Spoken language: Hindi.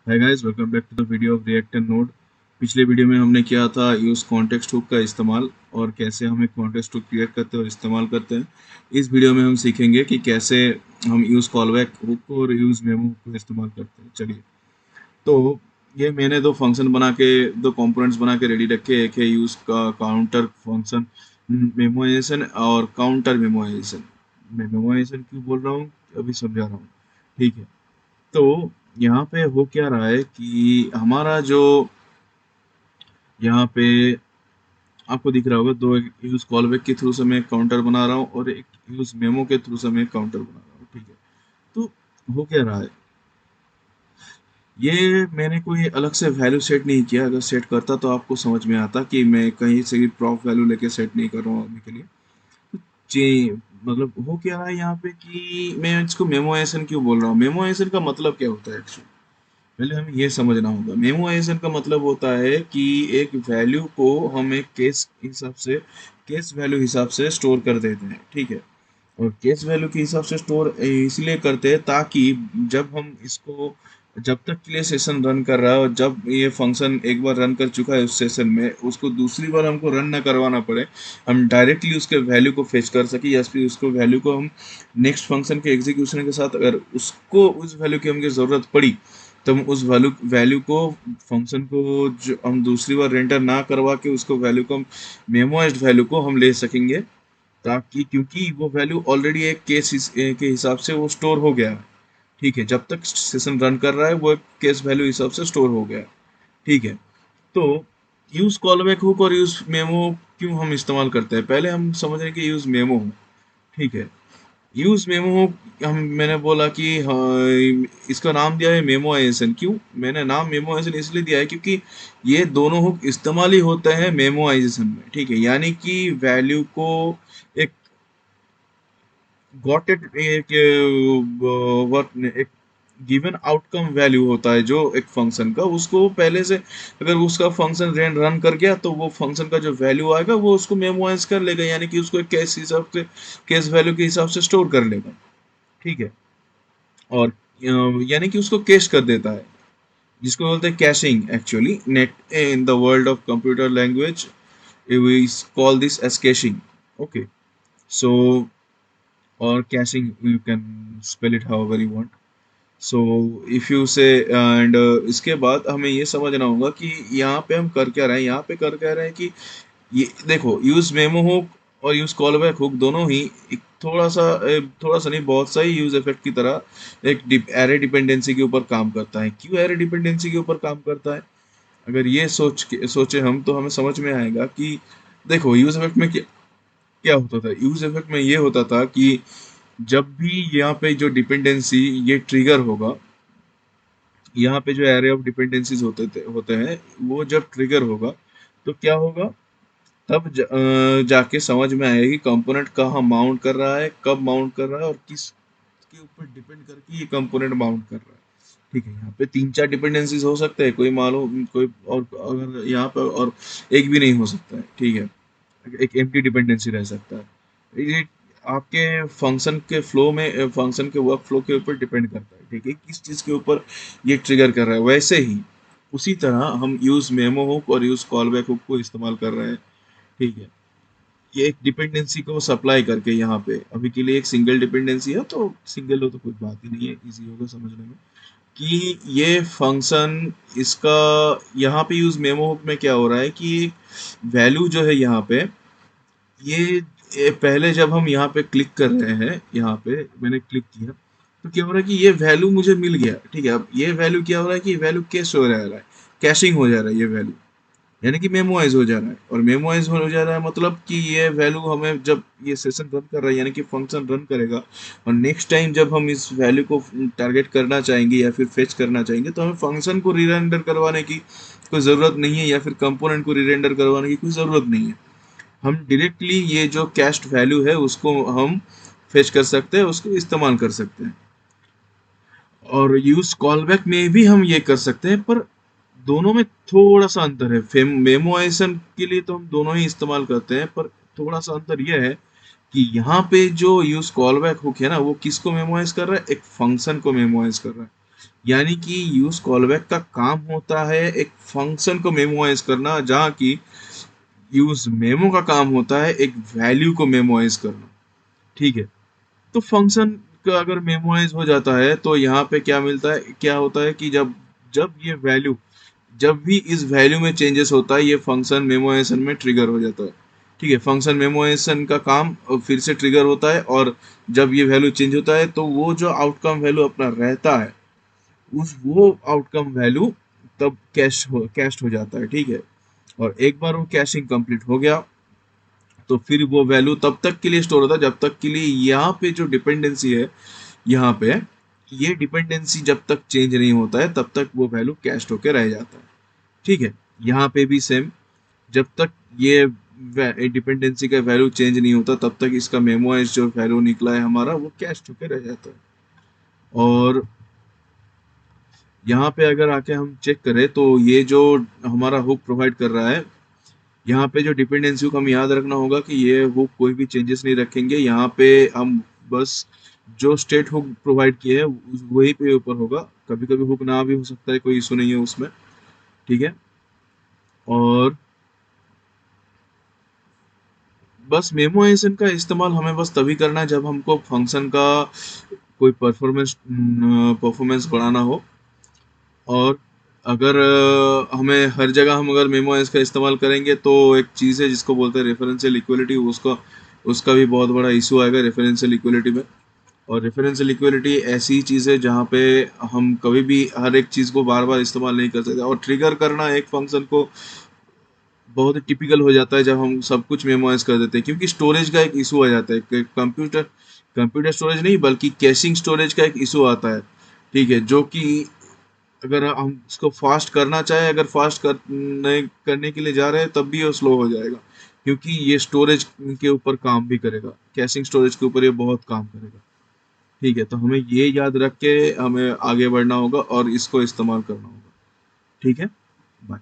Hi guys, welcome back to the video of React and Node. पिछले वीडियो में हमने किया था यूज कॉन्टेक्स्ट हुक का इस्तेमाल और कैसे हम एक कॉन्टेक्स्ट हुक क्रिएट करते हैं और इस्तेमाल करते हैं। इस वीडियो में हम सीखेंगे कि कैसे हम यूज कॉलबैक हुक और यूज मेमो हुक को इस्तेमाल करते हैं। चलिए, तो ये मैंने दो फंक्शन बना के, दो कंपोनेंट्स बना के रेडी रखे। एक है यूज का काउंटर फंक्शन मेमोराइजेशन और काउंटर मेमोराइजेशन। मैं मेमोराइजेशन क्यों बोल रहा हूँ अभी समझा रहा हूँ, ठीक है। तो यहाँ पे हो क्या रहा है कि हमारा जो यहाँ पे आपको दिख रहा होगा, दो यूज कॉलबैक के थ्रू से मैं काउंटर बना रहा हूँ और एक यूज मेमो के थ्रू से मैं काउंटर बना रहा हूँ, ठीक है। तो हो क्या रहा है, ये मैंने कोई अलग से वैल्यू सेट नहीं किया। अगर सेट करता तो आपको समझ में आता कि मैं कहीं से भी प्रॉप वैल्यू लेके सेट नहीं कर रहा हूँ अभी के लिए। जी, मतलब हो क्या रहा है यहाँ पे कि मैं इसको मेमोएशन क्यों बोल रहा हूँ। मेमोएशन का मतलब क्या होता है एक्चुअली, पहले हमें ये समझना होगा। मेमोराइजेशन का मतलब होता है कि एक वैल्यू को हम एक केस वैल्यू हिसाब से स्टोर कर देते हैं, ठीक है। और केस वैल्यू के हिसाब से स्टोर इसलिए करते हैं ताकि जब हम इसको, जब तक के लिए सेशन रन कर रहा है और जब ये फंक्शन एक बार रन कर चुका है उस सेशन में, उसको दूसरी बार हमको रन ना करवाना पड़े। हम डायरेक्टली उसके वैल्यू को फेच कर सके या फिर उसको वैल्यू को हम नेक्स्ट फंक्शन के एग्जीक्यूशन के साथ, अगर उसको उस वैल्यू की हमको ज़रूरत पड़ी तो हम उस वैल्यू वैल्यू को, फंक्शन को जो हम दूसरी बार रेंडर ना करवा के उसको वैल्यू को हम मेमोइज्ड वैल्यू को हम ले सकेंगे, ताकि क्योंकि वो वैल्यू ऑलरेडी एक केस के हिसाब से वो स्टोर हो गया है, ठीक है। जब तक सेशन रन कर रहा है वो एक केस वैल्यू हिसाब से स्टोर हो गया है, ठीक है। तो यूज कॉलबैक हुक और यूज मेमो क्यों हम इस्तेमाल करते हैं, पहले हम समझ रहे हैं कि यूज मेमो, ठीक है। यूज मेमो, हम मैंने बोला कि हाँ, इसका नाम दिया है मेमोआइजेशन। क्यों मैंने नाम मेमोआइजेशन इसलिए दिया है क्योंकि ये दोनों हुक इस्तेमाल ही होते हैं मेमोआइजेशन में, ठीक है। यानी कि वैल्यू को एक गॉट इट, एक वर्क, एक गिवन आउटकम वैल्यू होता है जो एक फंक्शन का, उसको पहले से अगर उसका फंक्शन रन कर गया तो वो फंक्शन का जो वैल्यू आएगा वो उसको मेमोराइज कर लेगा, यानी कि उसको एक केस हिसाब से, केस वैल्यू के हिसाब से स्टोर कर लेगा, ठीक है। और यानी कि उसको कैश कर देता है, जिसको बोलते हैं caching actually. Net in the world of computer language we call this as caching, okay. So, or caching you can spell it however you want. So if you say, and इसके बाद हमें ये समझना होगा कि यहाँ पे हम कर क्या रहे हैं। यहाँ पे कर क्या रहे हैं कि ये देखो, यूज मेमो हुक और यूज कॉलबैक हुक दोनों ही एक थोड़ा सा नहीं, बहुत सा ही यूज इफेक्ट की तरह एक एरे डिपेंडेंसी के ऊपर काम करता है। क्यों एरे डिपेंडेंसी के ऊपर काम करता है, अगर ये सोचे हम, तो हमें समझ में आएगा कि देखो, यूज इफेक्ट में क्या क्या होता था। यूज इफेक्ट में ये होता था कि जब भी यहाँ पे जो डिपेंडेंसी ये ट्रिगर होगा, यहाँ पे जो एरे ऑफ डिपेंडेंसीज होते हैं, वो जब ट्रिगर होगा तो क्या होगा, तब जाके समझ में आएगा कि कंपोनेंट कहाँ माउंट कर रहा है, कब माउंट कर रहा है और किस के ऊपर डिपेंड करके ये कंपोनेंट माउंट कर रहा है, ठीक है। यहाँ पे तीन चार डिपेंडेंसीज हो सकते हैं, कोई मालूम कोई, और अगर यहाँ पर और एक भी नहीं हो सकता है, ठीक है। एक एम्प्टी डिपेंडेंसी रह सकता है। ये आपके फंक्शन के फ्लो में, फंक्शन के वर्क फ्लो के ऊपर डिपेंड करता है, ठीक है, किस चीज़ के ऊपर ये ट्रिगर कर रहा है। वैसे ही उसी तरह हम यूज मेमो हुक और यूज कॉलबैक हुक को इस्तेमाल कर रहे हैं, ठीक है। ये एक डिपेंडेंसी को सप्लाई करके, यहाँ पे अभी के लिए एक सिंगल डिपेंडेंसी है, तो सिंगल हो तो कोई बात ही नहीं है, इजी होगा समझने में कि ये फंक्शन इसका। यहाँ पे यूज मेमो हुक में क्या हो रहा है कि वैल्यू जो है यहाँ पे, ये पहले जब हम यहाँ पे क्लिक कर रहे हैं, यहाँ पे मैंने क्लिक किया तो क्या हो रहा है कि ये वैल्यू मुझे मिल गया, ठीक है। अब ये वैल्यू क्या हो रहा है कि वैल्यू कैश हो रहा है, कैशिंग हो जा रहा है ये वैल्यू, यानी कि मेमोआइज हो जा रहा है। और मेमोआइज हो जा रहा है मतलब कि ये वैल्यू हमें, जब ये सेशन रन कर रहा है यानी कि फंक्शन रन करेगा, और नेक्स्ट टाइम जब हम इस वैल्यू को टारगेट करना चाहेंगे या फिर फेच करना चाहेंगे तो हमें फंक्शन को रीरेंडर करवाने की कोई ज़रूरत नहीं है, या फिर कंपोनेंट को रीरेंडर करवाने की कोई ज़रूरत नहीं है। हम डायरेक्टली ये जो कैश्ड वैल्यू है उसको हम फेच कर सकते हैं, उसको इस्तेमाल कर सकते हैं। और यूज कॉलबैक में भी हम ये कर सकते हैं, पर दोनों में थोड़ा सा अंतर है। मेमोआइजेशन के लिए तो हम दोनों ही इस्तेमाल करते हैं, पर थोड़ा सा अंतर यह है कि यहाँ पे जो यूज कॉलबैक हुक है ना, वो किसको मेमोआइज कर रहा है, एक फंक्शन को मेमोआइज कर रहा है। यानी कि यूज कॉलबैक का काम होता है एक फंक्शन को मेमोराइज करना, जहाँ की यूज मेमो का काम होता है एक वैल्यू को मेमोराइज करना। ठीक है, तो फंक्शन का अगर मेमोराइज हो जाता है तो यहाँ पे क्या मिलता है, क्या होता है कि जब जब ये वैल्यू, जब भी इस वैल्यू में चेंजेस होता है ये फंक्शन मेमोराइजेशन में ट्रिगर हो जाता है। ठीक है, फंक्शन मेमोराइजेशन का काम फिर से ट्रिगर होता है, और जब ये वैल्यू चेंज होता है तो वो जो आउटकम वैल्यू अपना रहता है, उस वो आउटकम वैल्यू तब कैश हो जाता है। ठीक है, और एक बार वो कैशिंग कंप्लीट हो गया तो फिर वो वैल्यू तब तक के लिए स्टोर होता है जब तक के लिए यहाँ पे जो डिपेंडेंसी है, यहाँ पे ये डिपेंडेंसी जब तक चेंज नहीं होता है तब तक वो वैल्यू कैश होके रह जाता है। ठीक है, यहाँ पे भी सेम, जब तक ये डिपेंडेंसी का वैल्यू चेंज नहीं होता तब तक इसका मेमोराइज जो वैल्यू निकला है हमारा वो कैश होके रह जाता है। और यहाँ पे अगर आके हम चेक करें तो ये जो हमारा हुक प्रोवाइड कर रहा है, यहाँ पे जो डिपेंडेंसी को हमें याद रखना होगा कि ये हुक कोई भी चेंजेस नहीं रखेंगे। यहाँ पे हम बस जो स्टेट हुक प्रोवाइड किए है वही पे ऊपर होगा। कभी कभी हुक ना भी हो सकता है, कोई इशू नहीं है उसमें। ठीक है, और बस मेमोइजेशन का इस्तेमाल हमें बस तभी करना है जब हमको फंक्शन का कोई परफॉर्मेंस बढ़ाना हो। और अगर हमें हर जगह हम अगर मेमोइज का इस्तेमाल करेंगे तो एक चीज़ है जिसको बोलते हैं रेफरेंशियल इक्वलिटी, उसका उसका भी बहुत बड़ा इशू आएगा रेफरेंशियल इक्वलिटी में। और रेफरेंशियल इक्वलिटी ऐसी चीज़ है जहाँ पे हम कभी भी हर एक चीज़ को बार बार इस्तेमाल नहीं कर सकते, और ट्रिगर करना एक फंक्शन को बहुत ही टिपिकल हो जाता है जब हम सब कुछ मेमोराइज कर देते हैं, क्योंकि स्टोरेज का एक इशू आ जाता है कि कंप्यूटर कंप्यूटर स्टोरेज नहीं बल्कि कैशिंग स्टोरेज का एक इशू आता है। ठीक है, जो कि अगर हम इसको फास्ट करना चाहे, अगर फास्ट करने के लिए जा रहे हैं तब भी ये स्लो हो जाएगा, क्योंकि ये स्टोरेज के ऊपर काम भी करेगा, कैशिंग स्टोरेज के ऊपर ये बहुत काम करेगा। ठीक है, तो हमें ये याद रख के हमें आगे बढ़ना होगा और इसको इस्तेमाल करना होगा। ठीक है, बाय।